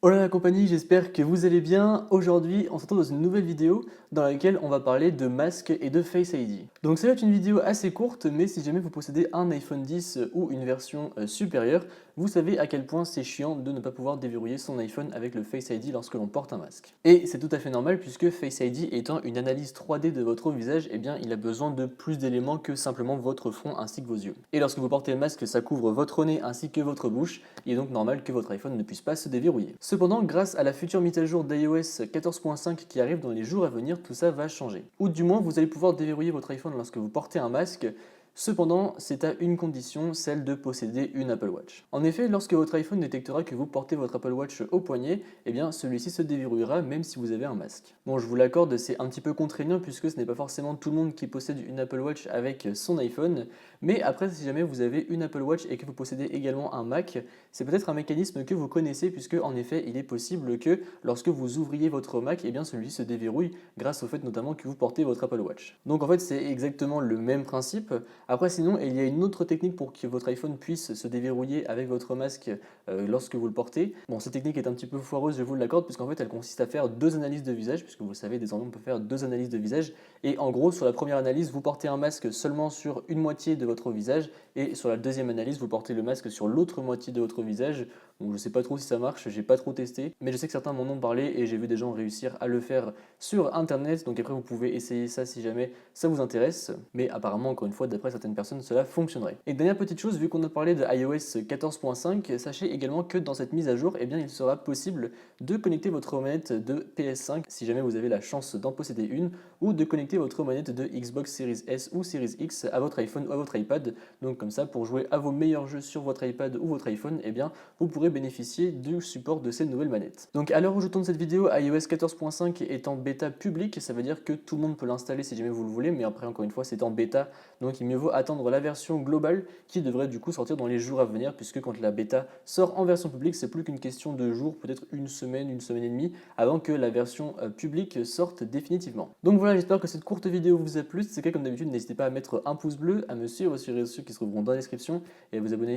Hola la compagnie, j'espère que vous allez bien. Aujourd'hui, on se retrouve dans une nouvelle vidéo dans laquelle on va parler de masques et de Face ID. Donc ça va être une vidéo assez courte, mais si jamais vous possédez un iPhone 10 ou une version supérieure, vous savez à quel point c'est chiant de ne pas pouvoir déverrouiller son iPhone avec le Face ID lorsque l'on porte un masque. Et c'est tout à fait normal puisque Face ID étant une analyse 3D de votre visage, eh bien il a besoin de plus d'éléments que simplement votre front ainsi que vos yeux. Et lorsque vous portez le masque, ça couvre votre nez ainsi que votre bouche, il est donc normal que votre iPhone ne puisse pas se déverrouiller. Cependant, grâce à la future mise à jour d'iOS 14.5 qui arrive dans les jours à venir, tout ça va changer. Ou du moins, vous allez pouvoir déverrouiller votre iPhone lorsque vous portez un masque. Cependant, c'est à une condition, celle de posséder une Apple Watch. En effet, lorsque votre iPhone détectera que vous portez votre Apple Watch au poignet, eh bien celui-ci se déverrouillera même si vous avez un masque. Bon, je vous l'accorde, c'est un petit peu contraignant puisque ce n'est pas forcément tout le monde qui possède une Apple Watch avec son iPhone, mais après, si jamais vous avez une Apple Watch et que vous possédez également un Mac, c'est peut-être un mécanisme que vous connaissez puisque en effet, il est possible que lorsque vous ouvriez votre Mac, eh bien celui-ci se déverrouille grâce au fait notamment que vous portez votre Apple Watch. Donc en fait, c'est exactement le même principe. Après, sinon, il y a une autre technique pour que votre iPhone puisse se déverrouiller avec votre masque lorsque vous le portez. Bon, cette technique est un petit peu foireuse, je vous l'accorde, puisqu'en fait, elle consiste à faire deux analyses de visage, puisque vous le savez, désormais, on peut faire deux analyses de visage. Et en gros, sur la première analyse, vous portez un masque seulement sur une moitié de votre visage, et sur la deuxième analyse, vous portez le masque sur l'autre moitié de votre visage. Donc, je sais pas trop si ça marche, j'ai pas trop testé, mais je sais que certains m'en ont parlé et j'ai vu des gens réussir à le faire sur internet. Donc après, vous pouvez essayer ça si jamais ça vous intéresse. Mais apparemment, encore une fois, d'après certaines personnes, cela fonctionnerait. Et dernière petite chose, vu qu'on a parlé de iOS 14.5, sachez également que dans cette mise à jour, eh bien, il sera possible de connecter votre manette de PS5 si jamais vous avez la chance d'en posséder une, ou de connecter votre manette de Xbox Series S ou Series X à votre iPhone ou à votre iPad. Donc comme ça, pour jouer à vos meilleurs jeux sur votre iPad ou votre iPhone, eh bien, vous pourrez bénéficier du support de ces nouvelles manettes. Donc à l'heure où je tourne cette vidéo, iOS 14.5 est en bêta publique, ça veut dire que tout le monde peut l'installer si jamais vous le voulez, mais après encore une fois c'est en bêta, donc il mieux vaut attendre la version globale qui devrait du coup sortir dans les jours à venir, puisque quand la bêta sort en version publique, c'est plus qu'une question de jours, peut-être une semaine et demie, avant que la version publique sorte définitivement. Donc voilà, j'espère que cette courte vidéo vous a plu. Si c'est le cas, comme d'habitude, n'hésitez pas à mettre un pouce bleu, à me suivre sur les réseaux sociaux qui se trouveront dans la description et à vous abonner.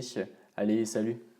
Allez, salut!